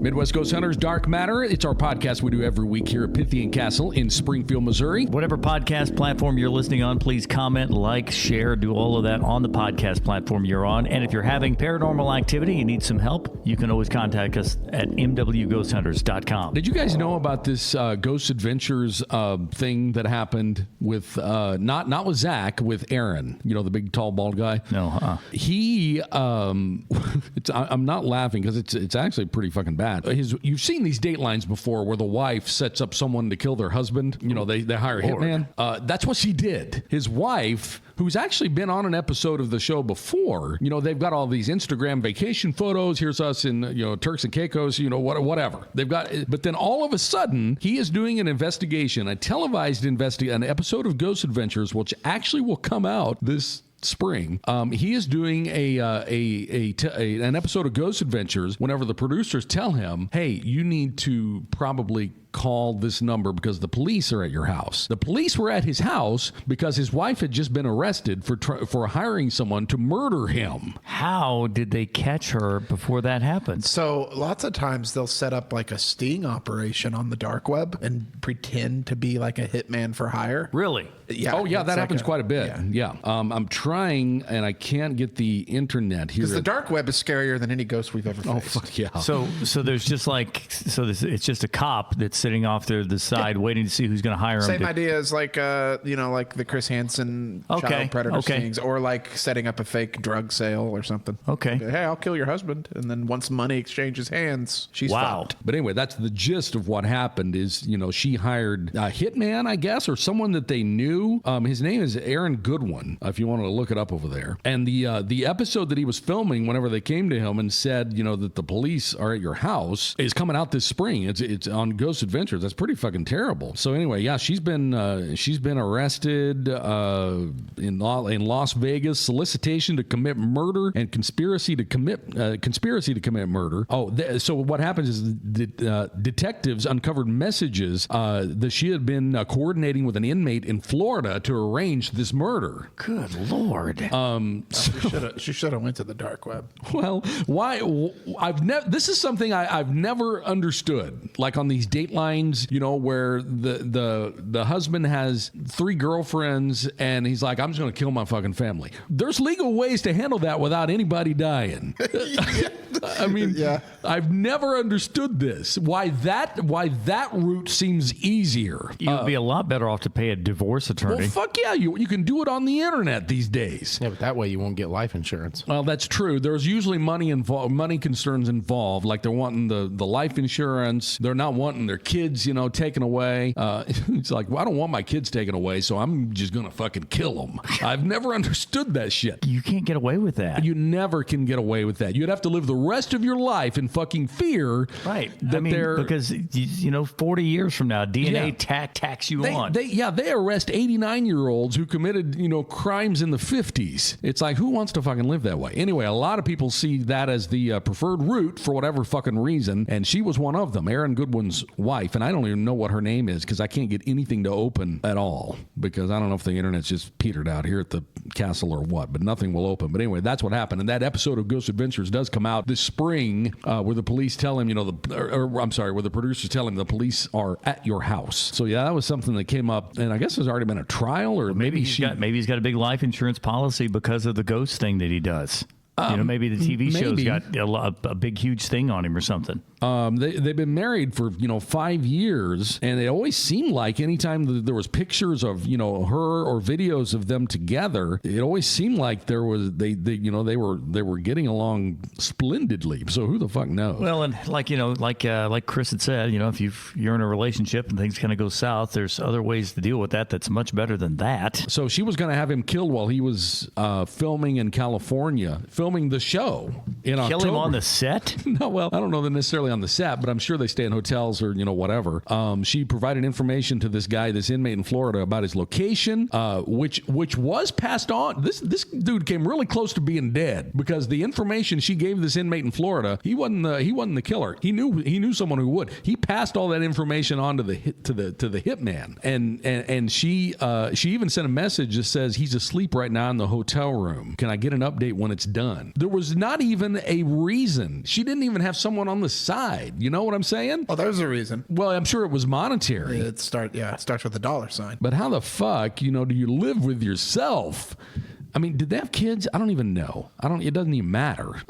Midwest Ghost Hunters Dark Matter. It's our podcast we do every week here at Pythian Castle in Springfield, Missouri. Whatever podcast platform you're listening on, please comment, like, share, do all of that on the podcast platform you're on. And if you're having paranormal activity, you need some help, you can always contact us at mwghosthunters.com. Did you guys know about this Ghost Adventures thing that happened with, not with Zach, with Aaron, you know, the big, tall, bald guy? No, He, I'm not laughing because it's actually pretty fucking bad. You've seen these datelines before where the wife sets up someone to kill their husband. You know, they hire a hitman. That's what she did. His wife, who's actually been on an episode of the show before, you know, they've got all these Instagram vacation photos. Here's us in, you know, Turks and Caicos, you know, whatever. They've got, but then all of a sudden, he is doing an investigation, a televised investigation, an episode of Ghost Adventures, which actually will come out this spring. He is doing an episode of Ghost Adventures whenever the producers tell him, hey, you need to probably call this number because the police are at your house. The police were at his house because his wife had just been arrested for hiring someone to murder him. How did they catch her before that happened? So lots of times they'll set up like a sting operation on the dark web and pretend to be like a hitman for hire. Really? Yeah. Oh, yeah, that happens quite a bit. Yeah. I'm trying, and I can't get the internet here. Because the dark web is scarier than any ghost we've ever faced. Oh, fuck yeah. So there's just like, it's just a cop that's sitting off there to the side waiting to see who's going to hire him. Same idea as like, you know, like the Chris Hansen child predator stings, or like setting up a fake drug sale or something. Okay. Hey, I'll kill your husband. And then once money exchanges hands, she's fucked. But anyway, that's the gist of what happened is, you know, she hired a hitman, I guess, or someone that they knew. His name is Aaron Goodwin, if you wanted to look it up over there. And the episode that he was filming whenever they came to him and said, you know, that the police are at your house is coming out this spring. It's on Ghost Adventures. That's pretty fucking terrible. So anyway, yeah, she's been arrested in Las Vegas, solicitation to commit murder and conspiracy to commit murder. So what happens is detectives uncovered messages that she had been coordinating with an inmate in Florida to arrange this murder. Good Lord. She should have went to the dark web. Well, why? This is something I've never understood. Like on these datelines, you know, where the husband has 3 girlfriends and he's like, I'm just going to kill my fucking family. There's legal ways to handle that without anybody dying. I mean, I've never understood this. Why that route seems easier. You'd be a lot better off to pay a divorce attorney. Well, fuck yeah, you can do it on the internet these days. Yeah, but that way you won't get life insurance. Well, that's true. There's usually money concerns involved, like they're wanting the life insurance. They're not wanting their kids, you know, taken away. It's like, well, I don't want my kids taken away, so I'm just gonna fucking kill them. I've never understood that shit. You can't get away with that. You never can get away with that. You'd have to live the rest of your life in fucking fear. Right. That because, you know, 40 years from now, DNA tax you on. They arrest 89-year-olds who committed, you know, crimes in the 50s. It's like, who wants to fucking live that way? Anyway, a lot of people see that as the preferred route for whatever fucking reason, and she was one of them, Aaron Goodwin's wife, and I don't even know what her name is because I can't get anything to open at all because I don't know if the internet's just petered out here at the castle or what, but nothing will open. But anyway, that's what happened, and that episode of Ghost Adventures does come out this spring where the police tell him, you know, where the producers tell him the police are at your house. So yeah, that was something that came up, and I guess there's already been a trial, or maybe he's got a big life insurance policy because of the ghost thing that he does. You know, maybe the TV show's got a big, huge thing on him or something. They've been married for, 5 years, and it always seemed like anytime there was pictures of, her or videos of them together, it always seemed like they were getting along splendidly. So who the fuck knows? Well, and like Chris had said, if you're in a relationship and things kind of go south, there's other ways to deal with that. That's much better than that. So she was going to have him killed while he was filming in California, filming the show in October. Kill him on the set? No, well, I don't know that necessarily on the set, but I'm sure they stay in hotels or, whatever. She provided information to this guy, this inmate in Florida, about his location, which was passed on. This dude came really close to being dead because the information she gave this inmate in Florida, he wasn't the killer. He knew someone who would. He passed all that information on to the hitman, and she even sent a message that says he's asleep right now in the hotel room. Can I get an update when it's done? gun. There was not even a reason. She didn't even have someone on the side. You know what I'm saying? Oh, there's a reason. Well, I'm sure it was monetary. It starts with a dollar sign. But how the fuck, do you live with yourself? I mean, did they have kids? I don't even know. It doesn't even matter.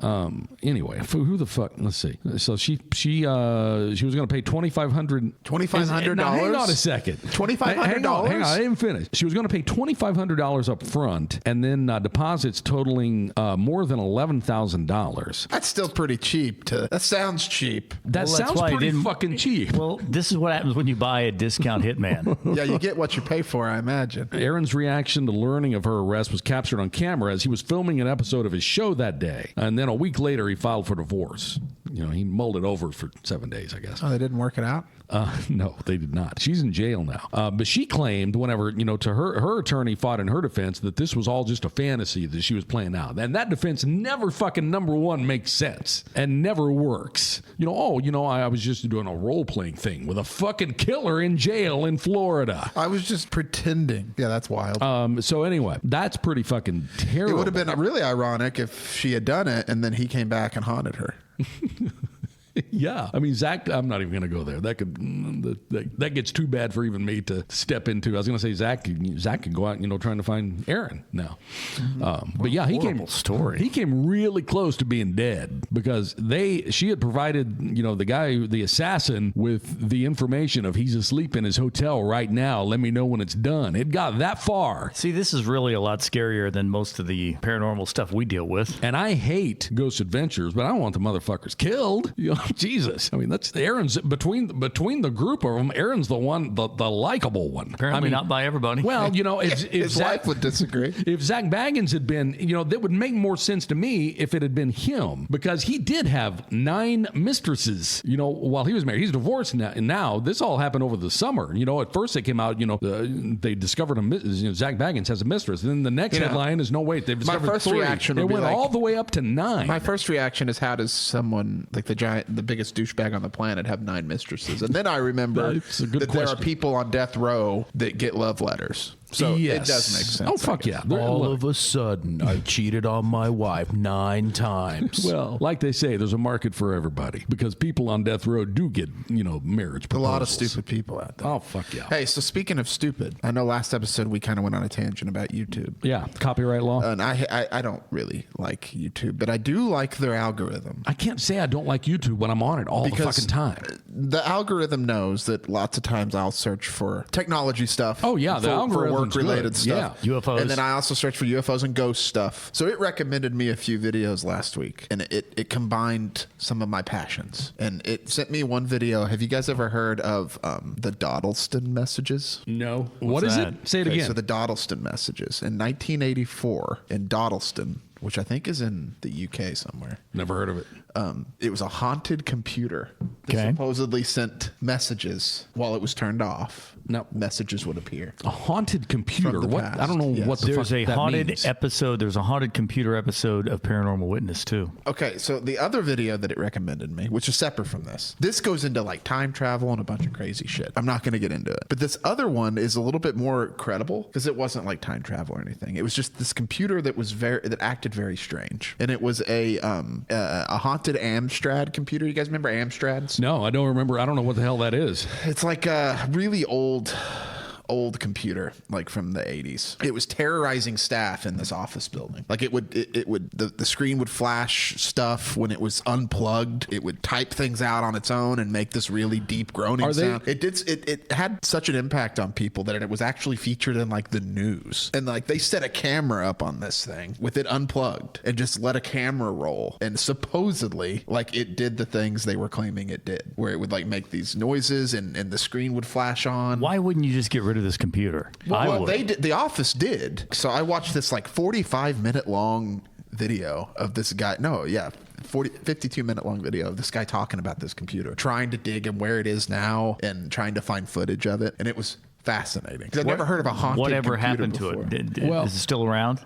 Anyway, who the fuck? Let's see. So she was going to pay $2,500. $2,500? Now, hang on a second. $2,500? Hang on. I didn't finish. She was going to pay $2,500 up front and then deposits totaling more than $11,000. That's still pretty cheap. That sounds cheap. That sounds pretty fucking cheap. Well, this is what happens when you buy a discount hitman. Yeah, you get what you pay for, I imagine. Aaron's reaction to learning of her arrest was captured on camera as he was filming an episode of his show that day. And then a week later, he filed for divorce. He mulled it over for 7 days, I guess. Oh, they didn't work it out? No, they did not. She's in jail now. But she claimed whenever, to her attorney fought in her defense that this was all just a fantasy that she was playing out. And that defense never fucking, number one, makes sense and never works. I was just doing a role-playing thing with a fucking killer in jail in Florida. I was just pretending. Yeah, that's wild. So anyway, that's pretty fucking terrible. It would have been really ironic if she had done it and then he came back and haunted her. Yeah, I mean, Zach, I'm not even going to go there. That gets too bad for even me to step into. I was going to say Zach could go out, trying to find Aaron now. But yeah, he came really close to being dead because she had provided, the assassin with the information of he's asleep in his hotel right now. Let me know when it's done. It got that far. See, this is really a lot scarier than most of the paranormal stuff we deal with. And I hate Ghost Adventures, but I don't want the motherfuckers killed. Jesus. I mean, that's Aaron's between the group of them. Aaron's the one, the likable one. Apparently not by everybody. Well, if his wife would disagree. If Zach Baggins had been, that would make more sense to me if it had been him, because he did have 9 mistresses, while he was married. He's divorced now. And now this all happened over the summer. At first they came out, they discovered Zach Baggins has a mistress. And then the next headline is no wait, they've discovered my first 3. reaction it would went be all the way up to 9. My first reaction is, how does someone like the biggest douchebag on the planet have 9 mistresses? And then I remember that there are people on death row that get love letters. So yes. It does make sense. Oh, fuck yeah. All of a sudden, I cheated on my wife 9 times. Well, like they say, there's a market for everybody because people on death row do get, marriage proposals. A lot of stupid people out there. Oh, fuck yeah. Hey, so speaking of stupid, I know last episode we kind of went on a tangent about YouTube. Yeah, copyright law. And I don't really like YouTube, but I do like their algorithm. I can't say I don't like YouTube when I'm on it all the fucking time. The algorithm knows that lots of times I'll search for technology stuff. Oh, yeah, the algorithm work-related stuff. Yeah. UFOs. And then I also search for UFOs and ghost stuff. So it recommended me a few videos last week, and it combined some of my passions. And it sent me one video. Have you guys ever heard of the Dawdleston messages? No. What is it? Say it again. So the Dawdleston messages. In 1984, in Dawdleston, which I think is in the UK somewhere. Never heard of it. It was a haunted computer that supposedly sent messages while it was turned off. No. Messages would appear. A haunted computer. From the What? past, I don't know yes. what the fuck There's a that haunted means. episode. There's a haunted computer episode of Paranormal Witness, too. Okay, so the other video that it recommended me, which is separate from this goes into like time travel and a bunch of crazy shit. I'm not going to get into it. But this other one is a little bit more credible because it wasn't like time travel or anything. It was just this computer that acted very strange. And it was a haunted Amstrad computer. You guys remember Amstrads? No, I don't remember. I don't know what the hell that is. It's like a really old computer, like from the 80s. It was terrorizing staff in this office building. Like the screen would flash stuff when it was unplugged. It would type things out on its own and make this really deep groaning sound. It had such an impact on people that it was actually featured in like the news. And like they set a camera up on this thing with it unplugged and just let a camera roll. And supposedly like it did the things they were claiming it did, where it would like make these noises and the screen would flash on. Why wouldn't you just get rid of this computer? Well, they did. The Office did. So I watched this like 45-minute long video of this guy. 52-minute long video of this guy talking about this computer, trying to dig and where it is now and trying to find footage of it. And it was fascinating because I've never heard of a haunted Whatever computer happened before. to it? Is it still around?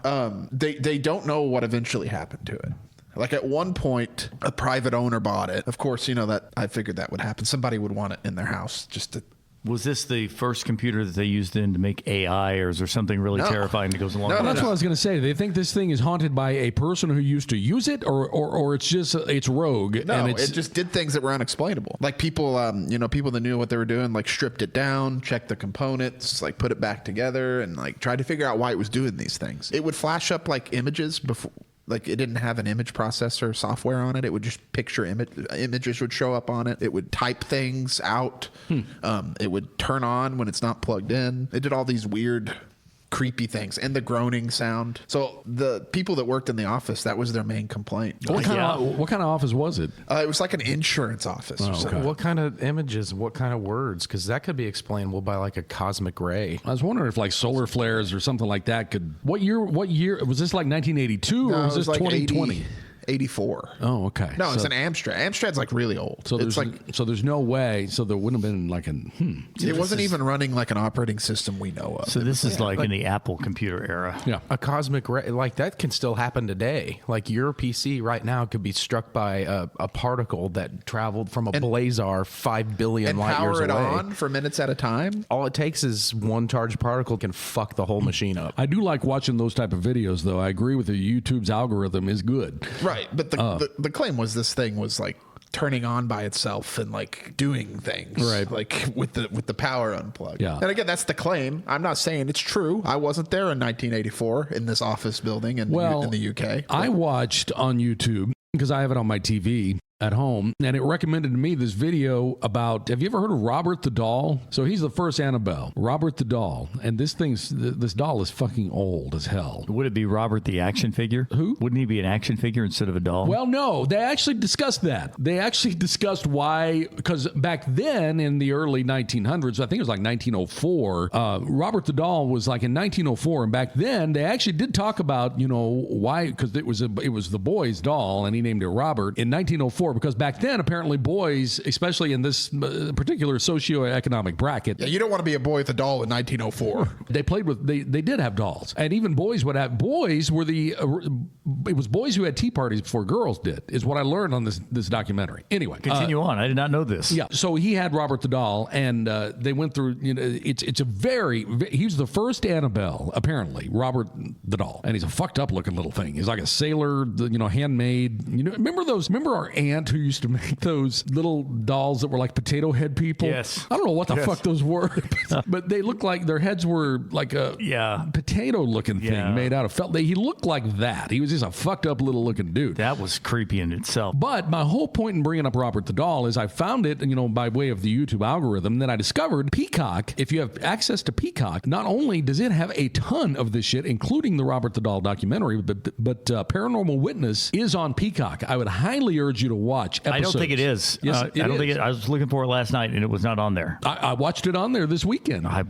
They don't know what eventually happened to it. Like at one point, a private owner bought it. Of course, that I figured that would happen. Somebody would want it in their house just to Was this the first computer that they used then to make AI, or is there something really terrifying that goes along with Well, it? that's what I was going to say. They think this thing is haunted by a person who used to use it, or it's just it's rogue. No, and it just did things that were unexplainable. Like people, people that knew what they were doing, like stripped it down, checked the components, like put it back together, and like tried to figure out why it was doing these things. It would flash up like images before. Like it didn't have an image processor software on it. It would just picture images would show up on it. It would type things out. It would turn on when it's not plugged in. It did all these weird, creepy things, and the groaning sound. So the people that worked in the office, that was their main complaint. What kind of office was it? It was like an insurance office. Or something. What kind of images? What kind of words? Because that could be explainable by like a cosmic ray. I was wondering if like solar flares or something like that could. What year was this? Like 1982 No, or was it this like 2020? 84. Oh, okay. No, it's an Amstrad. Amstrad's like really old. So it's there's no way. So there wouldn't have been like it wasn't even running like an operating system we know of. So this is like in the Apple computer era. Yeah. A cosmic ray, like that can still happen today. Like your PC right now could be struck by a particle that traveled from a blazar 5 billion and light years power it away. on for minutes at a time. All it takes is one charged particle can fuck the whole machine up. I do like watching those type of videos, though. I agree with you. YouTube's algorithm is good. Right, but the claim was this thing was like turning on by itself and like doing things, right? Like with the power unplugged. Yeah. And again, that's the claim. I'm not saying it's true. I wasn't there in 1984 in this office building in the UK. I watched on YouTube because I have it on my TV at home, and it recommended to me this video about, have you ever heard of Robert the Doll? So he's the first Annabelle, Robert the Doll, and this doll is fucking old as hell. Would it be Robert the action figure? Who? Wouldn't he be an action figure instead of a doll? Well, no, they actually discussed that. They actually discussed why, because back then in the early 1900s, I think it was like 1904, Robert the Doll was like in 1904, and back then they actually did talk about, why, because it was the boy's doll, and he named it Robert in 1904. Because back then, apparently, boys, especially in this particular socioeconomic bracket, Yeah, you don't want to be a boy with a doll in 1904. they did have dolls, and even boys would have. Boys were it was boys who had tea parties before girls did, is what I learned on this documentary. Anyway, Continue on. I did not know this. yeah, so he had Robert the Doll, and they went through. It's a he was the first Annabelle, apparently, Robert the Doll, and he's a fucked up looking little thing. He's like a sailor, handmade. Remember our aunt who used to make those little dolls that were like potato head people? Yes. I don't know what the fuck those were, but they looked like their heads were like a potato looking thing made out of felt. He looked like that. He was just a fucked up little looking dude. That was creepy in itself. But my whole point in bringing up Robert the Doll is I found it, by way of the YouTube algorithm. Then I discovered Peacock. If you have access to Peacock, not only does it have a ton of this shit, including the Robert the Doll documentary, but Paranormal Witness is on Peacock. I would highly urge you to watch episodes. I don't think it is. Yes, I don't think it. I was looking for it last night and it was not on there. I watched it on there this weekend. I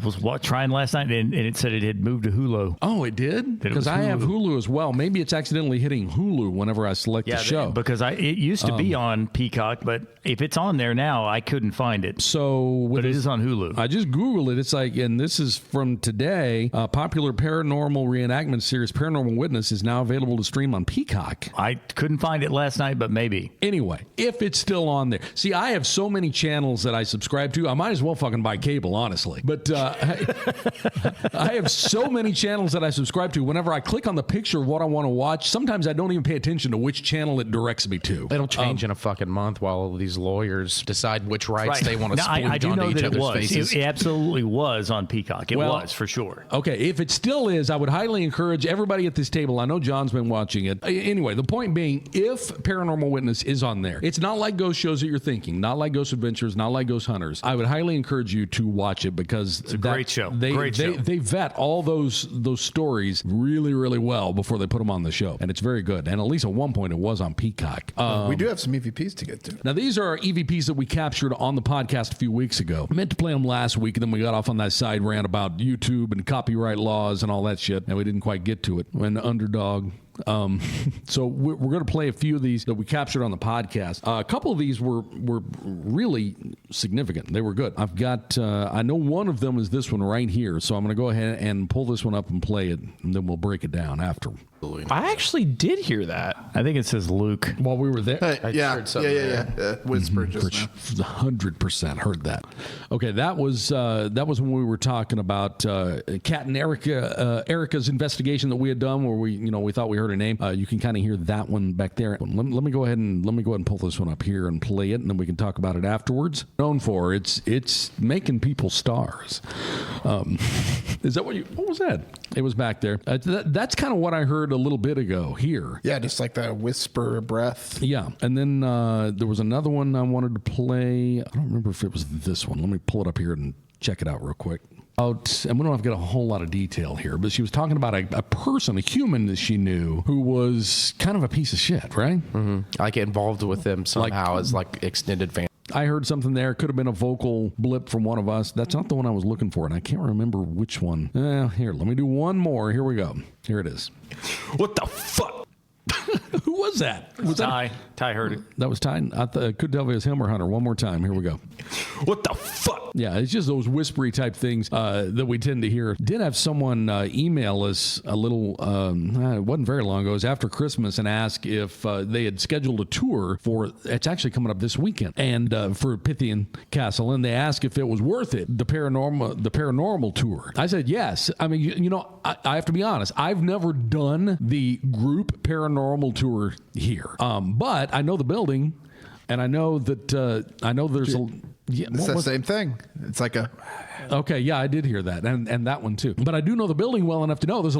was trying last night and it said it had moved to Hulu. Oh, it did? Because I have Hulu as well. Maybe it's accidentally hitting Hulu whenever I select the show. Because it used to be on Peacock, but if it's on there now, I couldn't find it. But it is on Hulu. I just Googled it. It's like, and this is from today, popular paranormal reenactment series Paranormal Witness is now available to stream on Peacock. I couldn't find it last night, but maybe. Anyway, if it's still on there. See, I have so many channels that I subscribe to. I might as well fucking buy cable, honestly. But I have so many channels that I subscribe to. Whenever I click on the picture of what I want to watch, sometimes I don't even pay attention to which channel it directs me to. It'll change in a fucking month while these lawyers decide which rights they want to splooge I do onto know each that other's it was. faces. It absolutely was on Peacock. It was, for sure. Okay, if it still is, I would highly encourage everybody at this table. I know John's been watching it. Anyway, the point being, if Paranormal Witness is on there, it's not like ghost shows that you're thinking, not like Ghost Adventures, not like Ghost Hunters. I would highly encourage you to watch it because it's a great show. They vet all those stories really, really well before they put them on the show, and it's very good. And at least at one point, it was on Peacock. We do have some EVPs to get to. Now, these are EVPs that we captured on the podcast a few weeks ago. I meant to play them last week, and then we got off on that side rant about YouTube and copyright laws and all that shit, and we didn't quite get to it. When Underdog. So we're going to play a few of these that we captured on the podcast. A couple of these were really significant. They were good. I've got, I know one of them is this one right here. So I'm going to go ahead and pull this one up and play it, and then we'll break it down after. I actually did hear that. I think it says Luke. While we were there. Yeah. heard something Whisper just now. 100% heard that. Okay, that was when we were talking about Kat and Erica's investigation that we had done, where we thought we heard a name. You can kind of hear that one back there. Let me go ahead and pull this one up here and play it, and then we can talk about it afterwards. Known for it's making people stars. Is that what was that? It was back there. That's kind of what I heard a little bit ago here. Yeah, just like that whisper breath. Yeah, and then there was another one I wanted to play. I don't remember if it was this one. Let me pull it up here and check it out real quick. And we don't have to get a whole lot of detail here, but she was talking about a person, a human that she knew who was kind of a piece of shit, right? Mm-hmm. I get involved with them somehow as like extended family. I heard something there. Could have been a vocal blip from one of us. That's not the one I was looking for, and I can't remember which one. Here, let me do one more. Here we go. Here it is. What the fuck? Who was that? Was Ty. Ty heard it. That was Ty. I could tell if it was him or Hunter. One more time. Here we go. What the fuck? Yeah, it's just those whispery type things that we tend to hear. Did have someone email us a little, it wasn't very long ago, it was after Christmas, and ask if they had scheduled a tour it's actually coming up this weekend, and for Pythian Castle, and they asked if it was worth it, the paranormal tour. I said yes. I mean, I have to be honest. I've never done the group paranormal tour here, but I know the building, and I know that there's a. Yeah, It's the same thing. It's like a... Okay, yeah, I did hear that, and that one too. But I do know the building well enough to know there's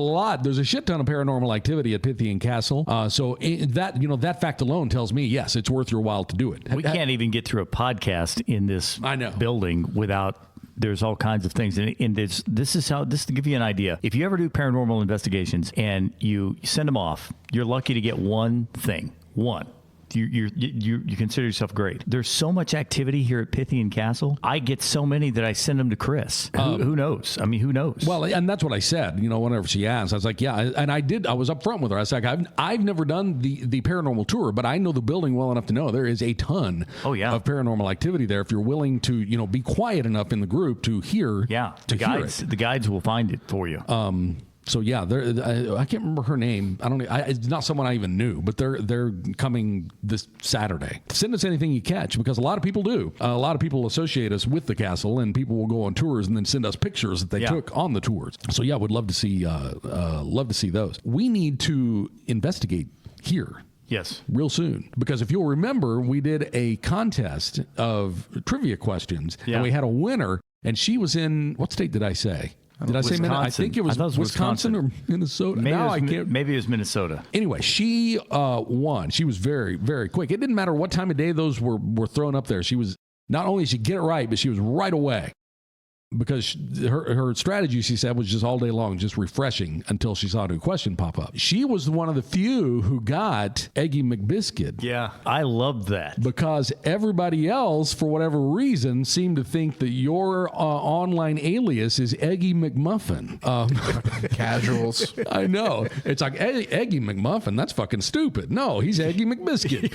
a shit ton of paranormal activity at Pythian Castle. So that fact alone tells me, yes, it's worth your while to do it. We can't even get through a podcast in this building without... There's all kinds of things, and this is to give you an idea. If you ever do paranormal investigations and you send them off, you're lucky to get one thing. One. You consider yourself great. There's so much activity here at Pythian Castle. I get so many that I send them to Chris. Who knows? I mean, who knows? Well, and that's what I said. Whenever she asked, I was like, yeah, and I did. I was up front with her. I was like, I've never done the paranormal tour, but I know the building well enough to know there is a ton of paranormal activity there. If you're willing to, be quiet enough in the group to hear, the guides will find it for you. So yeah, I can't remember her name. It's not someone I even knew, but they're coming this Saturday. Send us anything you catch, because a lot of people do. A lot of people associate us with the castle, and people will go on tours and then send us pictures that they took on the tours. So yeah, would love to see those. We need to investigate here. Yes. Real soon. Because if you'll remember, we did a contest of trivia questions, and we had a winner, and she was in, what state did I say? Did I say Minnesota? I think it was Wisconsin or Minnesota. Maybe it was Minnesota. Anyway, she won. She was very, very quick. It didn't matter what time of day those were thrown up there. She was, not only did she get it right, but she was right away. Because her strategy, she said, was just all day long, just refreshing until she saw a new question pop up. She was one of the few who got Eggy McBiscuit. Yeah, I loved that. Because everybody else, for whatever reason, seemed to think that your online alias is Eggy McMuffin. Casuals. I know. It's like, Eggy McMuffin, that's fucking stupid. No, he's Eggy McBiscuit.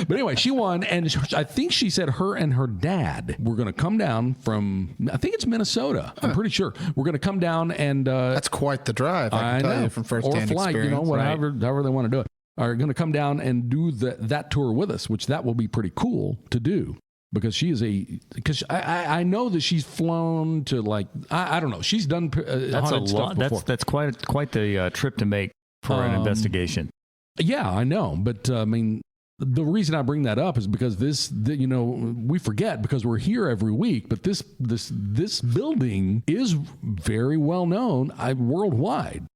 But anyway, she won, and I think she said her and her dad were going to come down from, I think it's Minnesota. I'm pretty sure. We're going to come down and... that's quite the drive, I can tell you from first-hand flight, experience. However they want to do it. Are going to come down and do that tour with us, which that will be pretty cool to do. Because because I know that she's flown to, like, I don't know. She's done haunted stuff before. That's quite the trip to make for an investigation. Yeah, I know. But, I mean... The reason I bring that up is because we forget because we're here every week, but this building is very well known worldwide,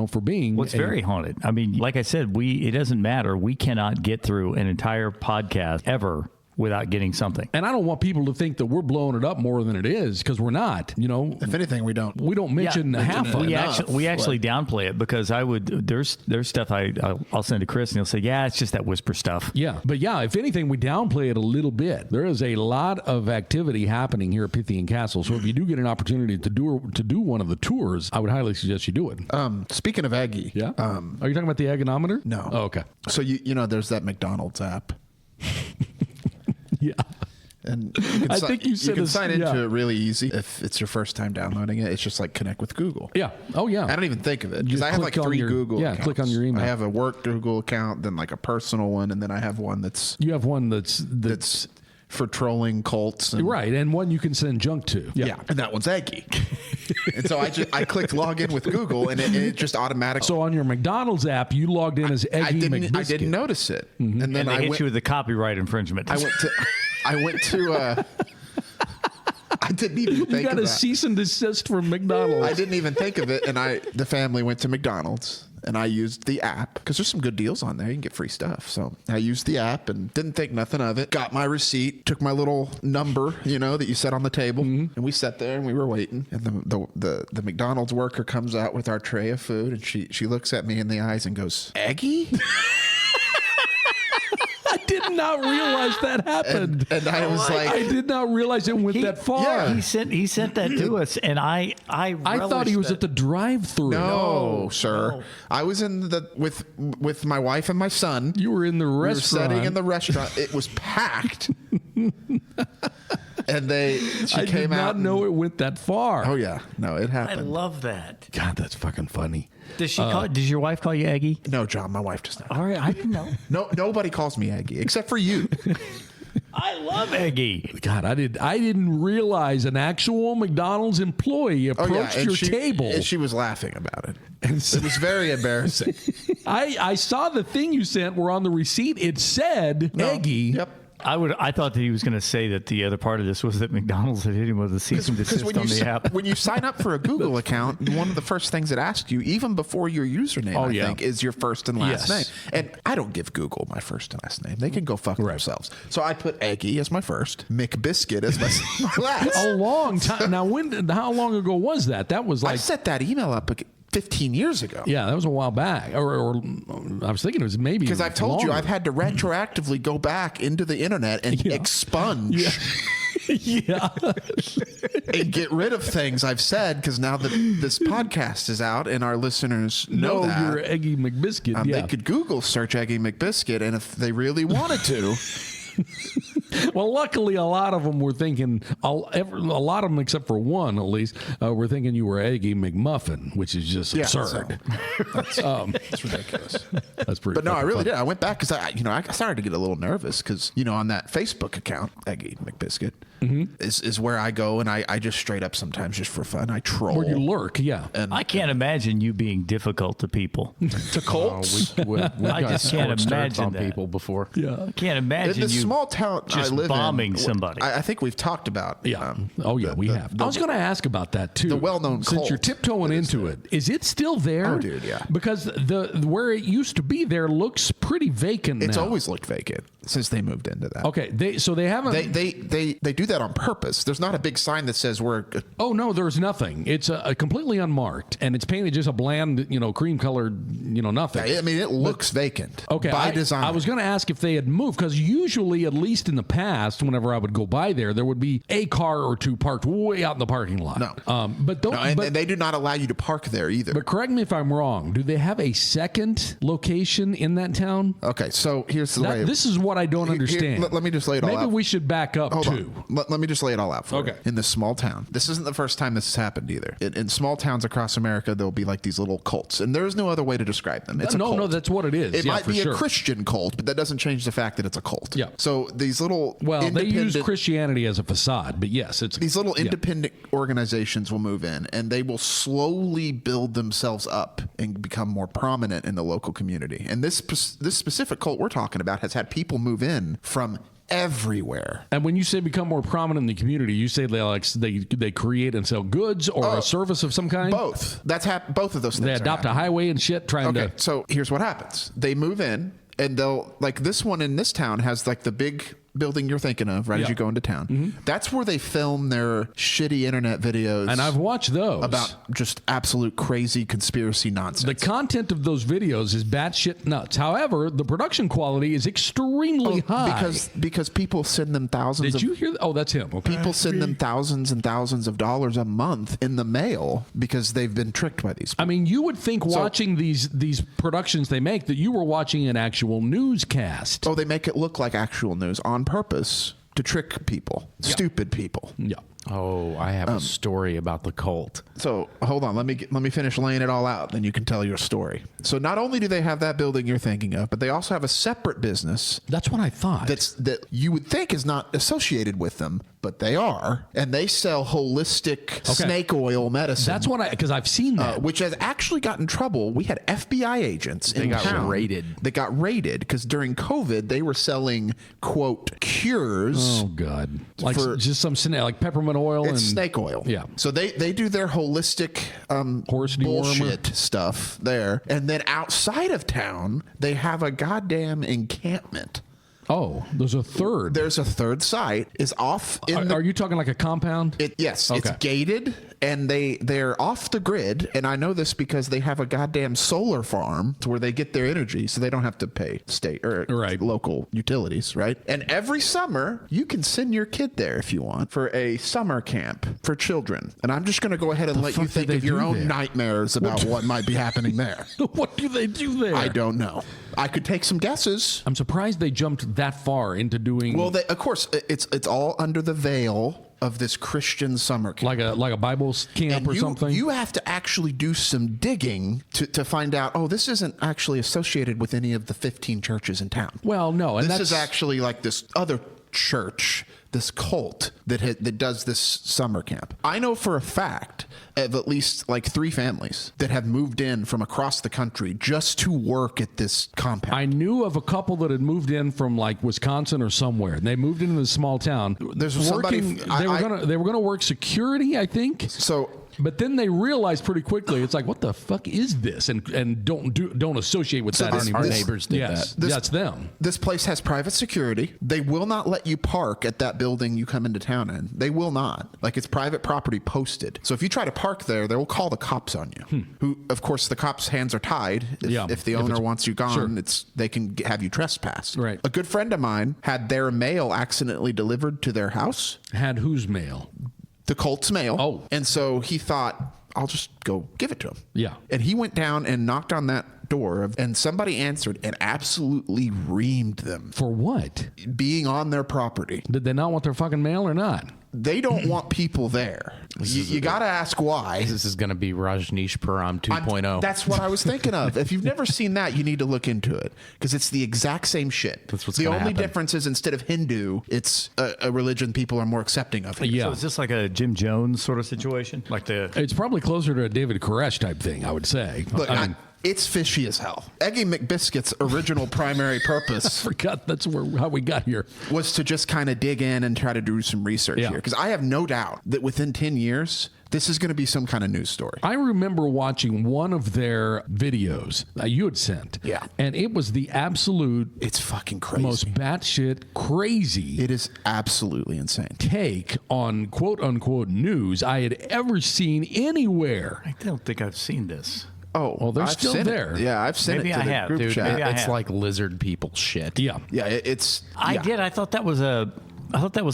for being... Well, it's very haunted. I mean, like I said, it doesn't matter. We cannot get through an entire podcast ever without getting something. And I don't want people to think that we're blowing it up more than it is, because we're not. If anything, we don't mention half of it. We actually downplay it, because there's stuff I'll send to Chris, and he'll say, yeah, it's just that whisper stuff. Yeah, but yeah, if anything, we downplay it a little bit. There is a lot of activity happening here at Pythian Castle, so if you do get an opportunity to do one of the tours, I would highly suggest you do it. Speaking of Eggy, yeah, are you talking about the Egganometer? No. Oh, okay. So you know, there's that McDonald's app. Yeah. And you can I think you said can it's- sign into yeah. it really easy if it's your first time downloading it. It's just like connect with Google. Yeah. Oh, yeah. I don't even think of it because Just I have like click on 3 your- Google yeah, accounts. click on your email. I have a work Google account, then like a personal one, and then I have one that's You have one that's for trolling cults. And, right, and one you can send junk to. Yeah, and that one's eggy. And so I clicked log in with Google, and it just automatically. So on your McDonald's app, you logged in as Eggy I McBiscuit. didn't notice it, and then And they I hit went. you with the copyright infringement. I went to. I didn't even You think got of a that. cease and desist from McDonald's. I didn't even think of it, and the family went to McDonald's, and I used the app because there's some good deals on there. You can get free stuff, so I used the app and didn't think nothing of it. Got my receipt, took my little number, that you set on the table, and we sat there and we were waiting. And the McDonald's worker comes out with our tray of food, and she looks at me in the eyes and goes, "Eggy?" I did not realize that happened. And I was like, I did not realize it went that far. yeah. He sent that to us, and I thought he was at the drive-through. "No, sir. I was in with my wife and my son. You were in the We were restaurant. sitting in the restaurant. It was packed." And she I came did out. not know it went that far. Oh yeah, no, it I happened. love that. God, that's fucking funny. Does she call? Does your wife call you Eggy? No, John, my wife does not. All right, I didn't know. No, nobody calls me Aggie except for you. I love Eggy. God, I didn't realize an actual McDonald's employee approached and your she, table. And she was laughing about it. It was very embarrassing. I saw the thing you sent where on the receipt it said Eggy. Yep. I thought that he was going to say that the other part of this was that McDonald's had hit him with a cease and desist on the app. when you sign up for a Google account, one of the first things it asks you, even before your username, I think, is your first and last Yes. name. And I don't give Google my first and last name. They can go fuck themselves. So I put Eggy as my first, McBiscuit as my last. A long time. Now, how long ago was that? That was I like, set that email up 15 years ago. yeah, that was a while back. Or I was thinking it was maybe Because I've told you longer. I've had to retroactively go back into the internet and expunge Yeah. and get rid of things I've said because now that this podcast is out and our listeners know No, that. you're Eggy McBiscuit. They could Google search Eggy McBiscuit, and if they really wanted to, Well, luckily, a lot of them were thinking, a lot of them except for one at least, were thinking you were Eggy McMuffin, which is just absurd. it's ridiculous. That's pretty. But no, I fucking really funny. did. I went back because I started to get a little nervous because on that Facebook account, Eggy McBiscuit is where I go and I just straight up sometimes just for fun I troll. Where you lurk, yeah. And I can't imagine you being difficult to people. to cults. We've I got just can't scorched earth imagine on that. people before. Yeah. I can't In imagine the you small town just I live bombing in, somebody. I think we've talked about. Yeah. We have. I was going to ask about that too. the well-known since you're cult tiptoeing into it. Is it still there? Oh, dude, yeah. Because the where it used to be there looks pretty vacant It's now. always looked vacant since they moved into that. Okay. They haven't. They do that on purpose. There's not a big sign that says we're. Oh no, there's nothing. It's a completely unmarked, and it's painted just a bland, cream colored, nothing. I mean, it looks vacant. Okay, by design. I was going to ask if they had moved because usually, at least in the past, whenever I would go by there would be a car or two parked way out in the parking lot. No. But don't. No, and but, they do not allow you to park there either. but correct me if I'm wrong. Do they have a second location in that town? Okay, so here's the way. This is what I don't understand. Let me just lay it all Maybe out. we should back up Hold too. on. Let me just lay it all out for Okay. you. In this small town, this isn't the first time this has happened either. In small towns across America, there'll be like these little cults, and there's no other way to describe them. It's a cult. No, that's what it is. It Yeah, might for be sure. a Christian cult, but that doesn't change the fact that it's a cult. Yeah. So these little Well, they use independent- Christianity as a facade, but yes, it's these little independent organizations will move in and they will slowly build themselves up and become more prominent in the local community. And this specific cult we're talking about has had people move in from everywhere. And when you say become more prominent in the community, you say they create and sell goods or a service of some kind? Both. Both of those things. They are adopt a happening. highway and shit trying Okay, to... so here's what happens. They move in and they'll, like this one in this town has like the big building you're thinking of right as you go into town. That's where they film their shitty internet videos. And I've watched those. about just absolute crazy conspiracy nonsense. The content of those videos is batshit nuts. However, the production quality is extremely high. because people send them thousands Did of you hear? Oh, that's him. Okay. people send them thousands and thousands of dollars a month in the mail because they've been tricked by these people. I mean, you would think watching these productions they make that you were watching an actual newscast. Oh, they make it look like actual news on purpose to trick people, stupid people. Yeah. Oh, I have a story about the cult. So hold on, let me finish laying it all out, then you can tell your story. So not only do they have that building you're thinking of, but they also have a separate business That's what I thought. that you would think is not associated with them, but they are, and they sell holistic snake oil medicine. That's what because I've seen that. Which has actually got in trouble. We had FBI agents in got town raided. They got raided because during COVID they were selling quote cures. Oh God! Like For- just some like peppermint oil It's and snake oil. Yeah. So they do their holistic Horse dewormer. bullshit stuff there, and then outside of town they have a goddamn encampment. Oh, there's a third. There's a third site. Is off in the Are you talking like a compound? Yes, Okay. it's gated, and they're off the grid. And I know this because they have a goddamn solar farm to where they get their energy, so they don't have to pay state or local utilities, right? And every summer, you can send your kid there if you want for a summer camp for children. And I'm just going to go ahead and let you fuck do think they of your do own there? nightmares about what might be happening there. What do they do there? I don't know. I could take some guesses. I'm surprised they jumped that far into doing Well, of course, it's all under the veil of this Christian summer camp. like a Bible camp And or something. You have to actually do some digging to find out, oh, this isn't actually associated with any of the 15 churches in town. Well, no, and this that's is actually like this other church, this cult that does this summer camp. I know for a fact of at least like 3 families that have moved in from across the country just to work at this compound. I knew of a couple that had moved in from like Wisconsin or somewhere. And they moved into this small town. There's somebody- They were gonna work security, I think. So. But then they realized pretty quickly, it's like, what the fuck is this? And don't associate with that this- anymore. our neighbors did yes, that. That's them. This place has private security. They will not let you park at that building you come into town in. They will not. Like, it's private property posted. So if you try to park there, they will call the cops on you. Who, of course, the cops' hands are tied. If the owner wants you gone, they can have you trespassed. Right. A good friend of mine had their mail accidentally delivered to their house. Had whose mail? The cult's mail. Oh. And so he thought, I'll just go give it to him. Yeah. And he went down and knocked on that door, and somebody answered and absolutely reamed them For what? being on their property. Did they not want their fucking mail or not? They don't want people there. You got to ask why. This is going to be Rajneeshpuram 2.0. That's what I was thinking of. If you've never seen that, you need to look into it because it's the exact same shit. That's what's the gonna only happen. difference is instead of Hindu, it's a religion people are more accepting of. Yeah. So is this like a Jim Jones sort of situation? Like the It's probably closer to a David Koresh type thing, I would say. Look, I mean, it's fishy as hell. Eggy McBiscuit's original primary purpose forgot that's how we got here. was to just kind of dig in and try to do some research Yeah. here because I have no doubt that within 10 years, this is going to be some kind of news story. I remember watching one of their videos that you had sent. Yeah. And it was the absolute It's fucking crazy. most batshit crazy It is absolutely insane. take on quote unquote news I had ever seen anywhere. I don't think I've seen this. Oh, Well, they're I've still sent it. there. Yeah, I've sent Maybe it to I the have, group dude. chat. Maybe I it's have. like lizard people shit. Yeah. Yeah, it's. I yeah. did. I thought that was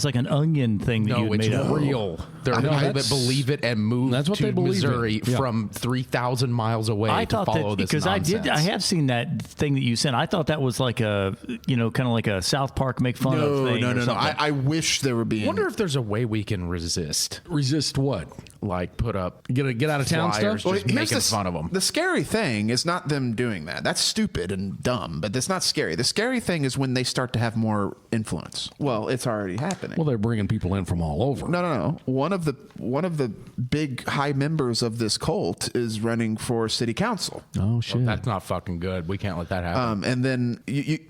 like an onion thing that you No, had it's made up. real. There are No, people that that's- believe it and move That's what to they believe in. Missouri Yeah. from 3,000 miles away I to thought follow that this because nonsense. I have seen that thing that you sent. I thought that was like a, kind of like a South Park make fun of thing. No. or something. I wish there would be. I wonder if there's a way we can resist. Resist what? Like put up Get out of town flyers stuff? just here's making fun of them. The scary thing is not them doing that. That's stupid and dumb, but that's not scary. The scary thing is when they start to have more influence. Well, it's already happening. Well, they're bringing people in from all over. No. One of the big high members of this cult is running for city council. Oh shit. That's not fucking good. We can't let that happen. And then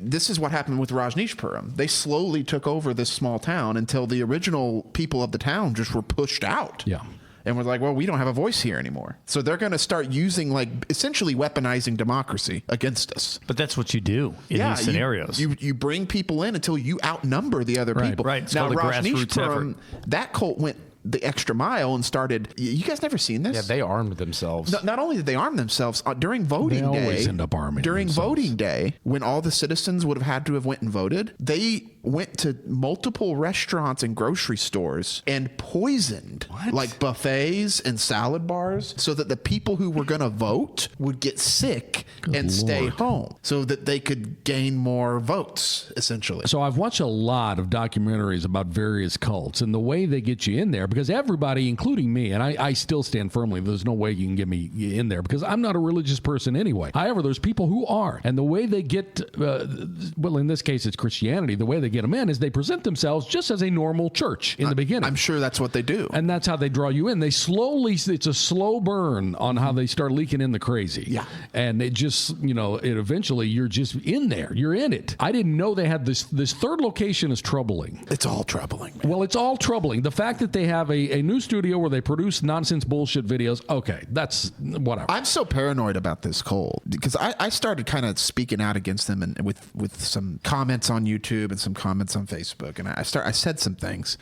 this is what happened with Rajneeshpuram. They slowly took over this small town until the original people of the town just were pushed out. Yeah. And we're like, well, we don't have a voice here anymore. So they're going to start using, like, essentially weaponizing democracy against us. But that's what you do in these scenarios. You bring people in until you outnumber the other people. right. It's Now, called a grassroots Rajneeshpuram, that cult went the extra mile and started. You guys never seen this? yeah, they armed themselves. Not only did they arm themselves during voting They day. always end up arming during themselves. voting day, when all the citizens would have had to have went and voted, they went to multiple restaurants and grocery stores and poisoned like buffets and salad bars so that the people who were going to vote would get sick and stay home so that they could gain more votes, essentially. So I've watched a lot of documentaries about various cults and the way they get you in there, because everybody, including me, and I still stand firmly, there's no way you can get me in there because I'm not a religious person anyway. However, there's people who are. And the way they get, well, in this case, it's Christianity. The way they get them in is they present themselves just as a normal church in the beginning. I'm sure that's what they do. And that's how they draw you in. They slowly, it's a slow burn on how they start leaking in the crazy. Yeah. And it just, you know, it eventually you're just in there. You're in it. I didn't know they had this third location is troubling. It's all troubling, man. Well, it's all troubling. The fact that they have a new studio where they produce nonsense bullshit videos, okay, that's whatever. I'm so paranoid about this cult because I started kind of speaking out against them and with some comments on YouTube and some comments on Facebook, and I said some things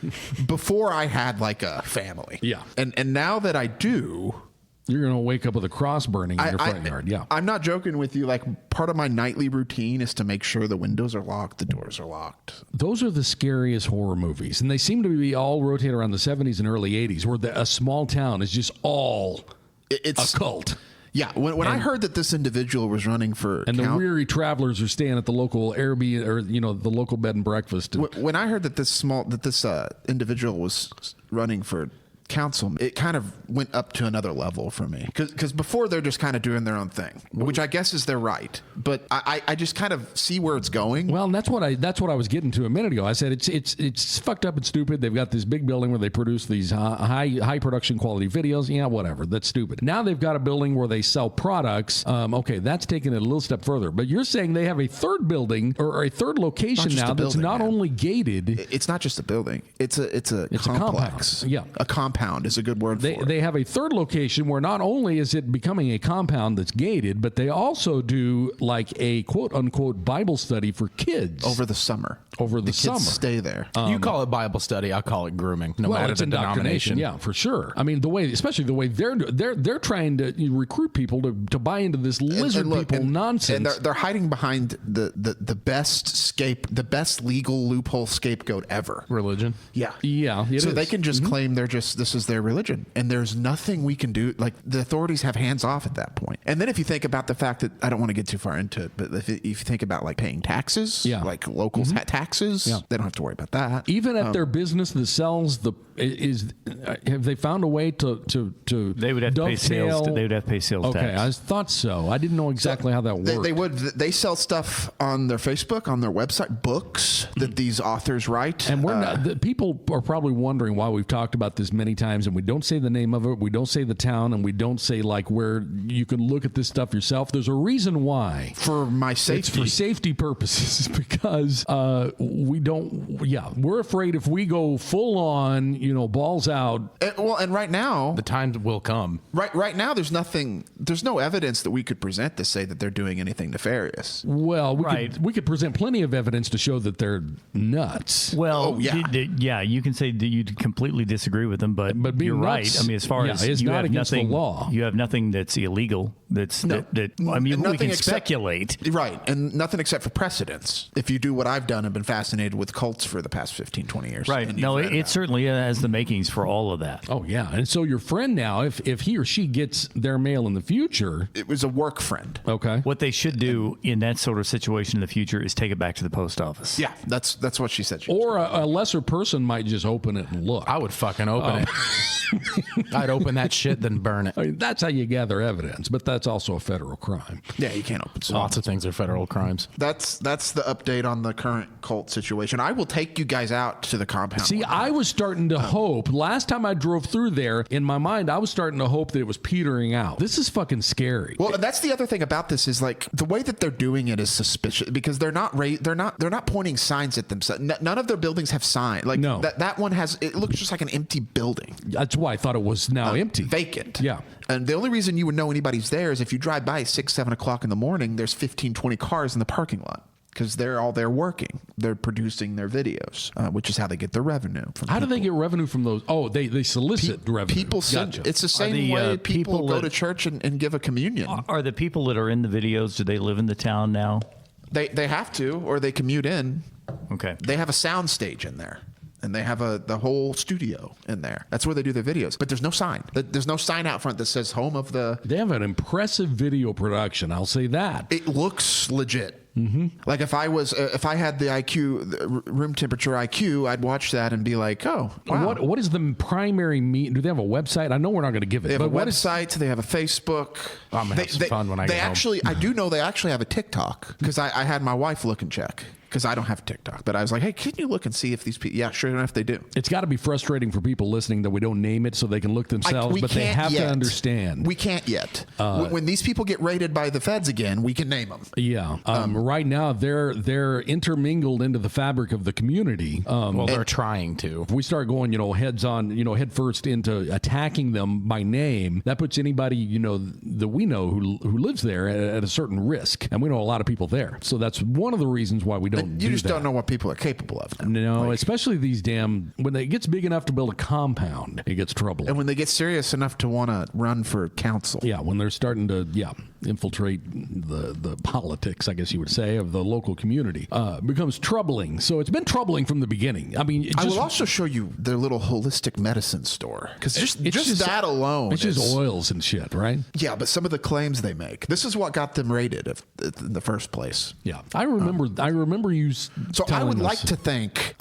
before I had like a family. Yeah. And now that I do, you're going to wake up with a cross burning in your front yard. Yeah. I'm not joking with you. Like, part of my nightly routine is to make sure the windows are locked, the doors are locked. Those are the scariest horror movies. And they seem to be all rotated around the 70s and early 80s, where a small town is just all it's a cult. Yeah, when I heard that this individual was running for the weary travelers are staying at the local Airbnb or the local bed and breakfast. When I heard that this individual was running for council, it kind of went up to another level for me because before they're just kind of doing their own thing, which I guess is their right, but I just kind of see where it's going. Well, and that's what I was getting to a minute ago. I said it's fucked up and stupid. They've got this big building where they produce these high production quality videos. Yeah, whatever. That's stupid. Now they've got a building where they sell products. Okay, that's taking it a little step further. But you're saying they have a third building or a third location now that's not only gated. It's not just a building. It's a complex. Yeah, a compound is a good word for it. They have a third location where not only is it becoming a compound that's gated, but they also do like a quote unquote Bible study for kids over the summer. The summer, kids stay there. You call it Bible study, I call it grooming. No matter it's the denomination. Yeah, for sure. I mean, especially the way they're trying to recruit people to buy into this lizard people nonsense. And they're hiding behind the best legal loophole scapegoat ever. Religion. Yeah. So they can just claim this is their religion, and there's nothing we can do. Like, the authorities have hands off at that point. And then if you think about the fact that, I don't want to get too far into it, but if you think about like paying taxes, like local taxes, they don't have to worry about that. Even at their business that sells have they found a way to they would have to pay sales. They would have to pay sales tax. Okay, I thought so. I didn't know exactly how that worked. They sell stuff on their Facebook, on their website, books that these authors write. And people are probably wondering why we've talked about this many times, and we don't say the name of it, we don't say the town, and we don't say like where you can look at this stuff yourself. There's a reason why. For my safety. It's for safety purposes because we're afraid if we go full on, balls out. And right now, the time will come. Right now, there's no evidence that we could present to say that they're doing anything nefarious. Well, we could present plenty of evidence to show that they're nuts. Well, you can say that you completely disagree with them, but you're right. I mean, as far as it's you not have against nothing, the law. You have nothing that's illegal. We can speculate. Right, and nothing except for precedents. If you do what I've done, I've been fascinated with cults for the past 15, 20 years. Right. No, it certainly has the makings for all of that. Oh, yeah. And so your friend now, if he or she gets their mail in the future... It was a work friend. Okay. What they should do in that sort of situation in the future is take it back to the post office. Yeah, that's what she said. Or a lesser person might just open it and look. I would fucking open it. I'd open that shit, then burn it. I mean, that's how you gather evidence, but that's also a federal crime. Yeah, you can't open stuff. Lots of things are federal crimes. That's the update on the current cult situation. I will take you guys out to the compound. See, I was starting to hope. Last time I drove through there, in my mind, I was starting to hope that it was petering out. This is fucking scary. Well, and that's the other thing about this is like the way that they're doing it is suspicious because they're not pointing signs at themselves. None of their buildings have signs. Like no. that one has. It looks just like an empty building. That's why I thought it was now empty, vacant. Yeah. And the only reason you would know anybody's there is if you drive by 6, 7 o'clock in the morning, there's 15, 20 cars in the parking lot because they're all there working. They're producing their videos, which is how they get their revenue. How do they get revenue from those? Oh, they solicit revenue. People gotcha. It's the same way people go to church and give a communion. Are the people that are in the videos, do they live in the town now? They have to, or they commute in. Okay. They have a sound stage in there. And they have the whole studio in there. That's where they do their videos. But there's no sign. There's no sign out front that says home of the... They have an impressive video production. I'll say that. It looks legit. Like if I had the IQ, the room temperature IQ, I'd watch that and be like, oh, wow. What is the primary meet? Do they have a website? I know we're not going to give it. They have but a website. They have a Facebook. I'm gonna have some fun when I get home. I do know they actually have a TikTok because I had my wife look and check. Because I don't have TikTok, but I was like, "Hey, can you look and see if these people?" Yeah, sure enough, they do. It's got to be frustrating for people listening that we don't name it so they can look themselves, but they have to understand. We can't yet. When these people get raided by the feds again, we can name them. Yeah. Right now, they're intermingled into the fabric of the community. Well, they're trying to. If we start going, head first into attacking them by name, that puts anybody, that we know who lives there at a certain risk, and we know a lot of people there. So that's one of the reasons why we don't. You just don't know what people are capable of now. No, especially these when it gets big enough to build a compound, it gets troubling. And when they get serious enough to want to run for council. Yeah, when they're starting to, infiltrate the politics, I guess you would say, of the local community, becomes troubling. So it's been troubling from the beginning. I mean, I will also show you their little holistic medicine store. Because just that alone. It's just oils and shit, right? Yeah, but some of the claims they make. This is what got them raided in the first place. Yeah. I remember you. So I would like to think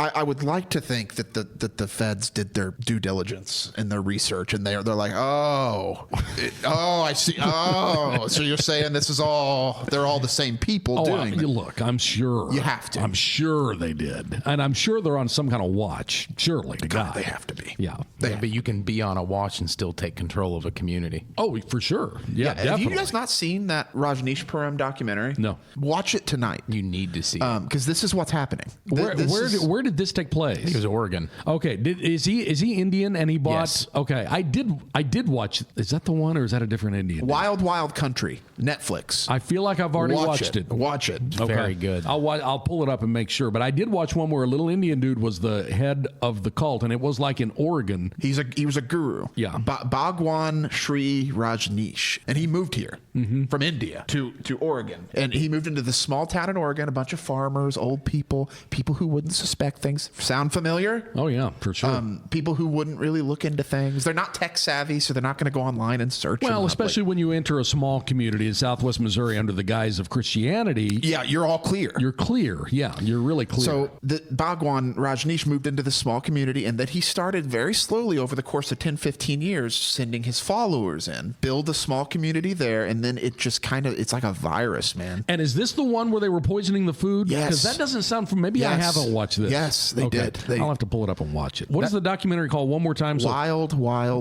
that the feds did their due diligence and their research, and they're like, I see. Oh, so you're saying they're all the same people doing it. Look, I'm sure. You have to. I'm sure they did. And I'm sure they're on some kind of watch. Surely. God, they have to be. Yeah. But you can be on a watch and still take control of a community. Oh, for sure. Yeah, definitely. Have you guys not seen that Rajneeshpuram documentary? No. Watch it tonight. You need to see it. Because this is what's happening. Where did this take place? It was Oregon. Okay. Is he Indian and he bought? Yes. Okay. I did watch. Is that the one or is that a different Indian? Wild Wild Country, Netflix. I feel like I've already watched it. Watch it. Okay. Very good. I'll pull it up and make sure. But I did watch one where a little Indian dude was the head of the cult, and it was like in Oregon. He was a guru. Yeah. Bhagwan Sri Rajneesh, and he moved here from India to Oregon, and he moved into this small town in Oregon. A bunch of farmers, old people who wouldn't suspect things. Sound familiar? Oh yeah, for sure. People who wouldn't really look into things. They're not tech savvy, so they're not going to go online and search. Well, especially when you enter a small community in Southwest Missouri under the guise of Christianity. Yeah, you're all clear. You're clear. Yeah, you're really clear. So the Bhagwan Rajneesh moved into this small community, and then he started very slowly over the course of 10, 15 years sending his followers in, build a small community there, and then it just it's like a virus, man. And is this the one where they were poisoning the food? Yes. Because that doesn't sound from. Maybe I haven't watched this. Yes, they did. I'll have to pull it up and watch it. What is the documentary called? One more time. Wild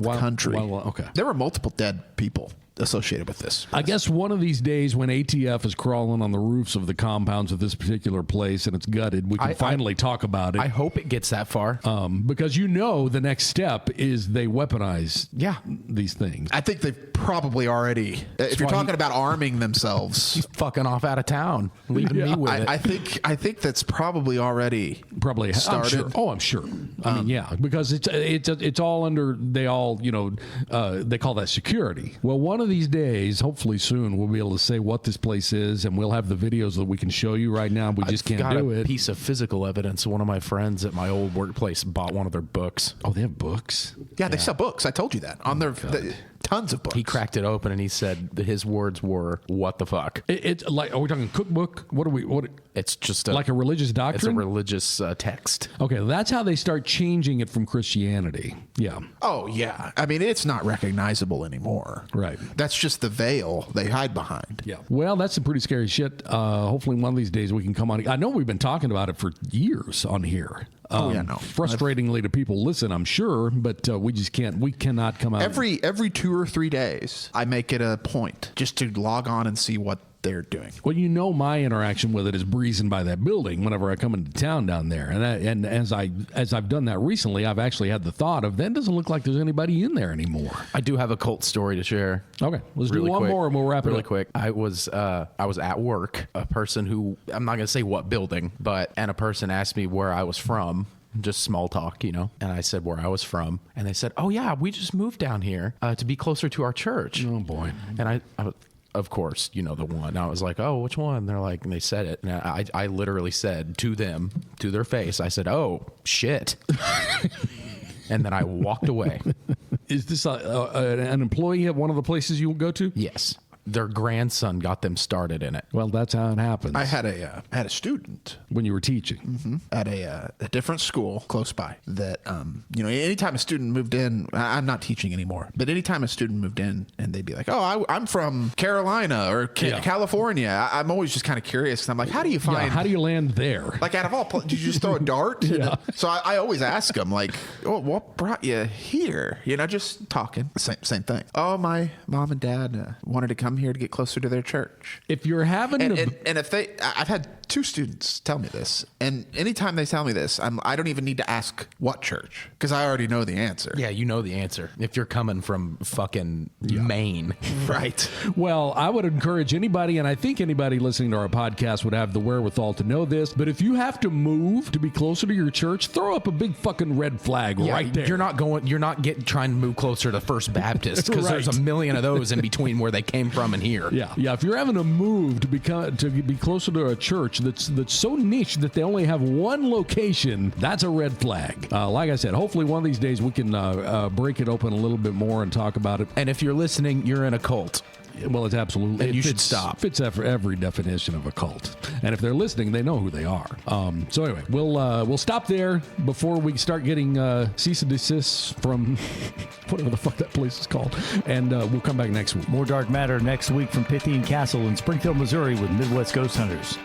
Country. Okay. There were multiple dead people associated with this. I guess one of these days when ATF is crawling on the roofs of the compounds of this particular place and it's gutted, we can finally talk about it. I hope it gets that far. Because the next step is they weaponize these things. I think they've probably already, if you're talking about arming themselves. He's fucking off out of town, leaving me with it. I think that's probably already started. I'm sure. Oh, I'm sure. I mean, yeah, because it's all under, they all, they call that security. Well, one of these days, hopefully soon, we'll be able to say what this place is, and we'll have the videos that we can show you right now. We just can't do it. A piece of physical evidence. One of my friends at my old workplace bought one of their books. Oh, they have books? Yeah, they sell books. I told you that. On their tons of books. He cracked it open and he said his words were, "What the fuck?" It's like, are we talking cookbook? What? It's just like a religious doctrine? It's a religious text. Okay, that's how they start changing it from Christianity. Yeah. Oh, yeah. I mean, it's not recognizable anymore. Right. That's just the veil they hide behind. Yeah. Well, that's some pretty scary shit. Hopefully one of these days we can come on. I know we've been talking about it for years on here. Frustratingly to people listen, I'm sure, but we just can't. We cannot come out. Every 2 or 3 days, I make it a point just to log on and see what they're doing. Well, my interaction with it is breezing by that building whenever I come into town down there, and as I've done that recently, I've actually had the thought of that doesn't look like there's anybody in there anymore. I do have a cult story to share. Okay, let's do one more and we'll wrap it up. Really quick. I was at work. A person who, I'm not going to say what building, and a person asked me where I was from. Just small talk, and I said where I was from, and they said, "Oh yeah, we just moved down here to be closer to our church." Oh boy! And of course, you know the one. And I was like, oh, which one? They're like, and they said it. And I literally said to them, to their face, I said, oh, shit. And then I walked away. Is this an employee at one of the places you go to? Yes. Their grandson got them started in it. Well, that's how it happens. I had a student when you were teaching at a different school close by that, anytime a student moved in, I'm not teaching anymore, but anytime a student moved in and they'd be like, oh, I'm from Carolina or California. I'm always just kind of curious. Cause I'm like, how do you find, how do you land there? Like out of all, did you just throw a dart? Yeah. So I always ask them like, oh, what brought you here? Just talking. Same thing. Oh, my mom and dad wanted to come here to get closer to their church. If you're having and if I've had 2 students tell me this, and anytime they tell me this, I don't even need to ask what church because I already know the answer. Yeah, you know the answer. If you're coming from fucking Maine. Right. Well, I would encourage anybody, and I think anybody listening to our podcast would have the wherewithal to know this, but if you have to move to be closer to your church, throw up a big fucking red flag right there. You're not trying to move closer to First Baptist because there's a million of those in between where they came from and here. Yeah. If you're having to move to be closer to a church that's so niche that they only have one location, that's a red flag. Like I said, hopefully one of these days we can break it open a little bit more and talk about it. And if you're listening, you're in a cult. Well, it's absolutely. And you should stop. Fits every definition of a cult. And if they're listening, they know who they are. So anyway, we'll stop there before we start getting cease and desists from whatever the fuck that place is called. And we'll come back next week. More Dark Matter next week from Pythian Castle in Springfield, Missouri with Midwest Ghost Hunters.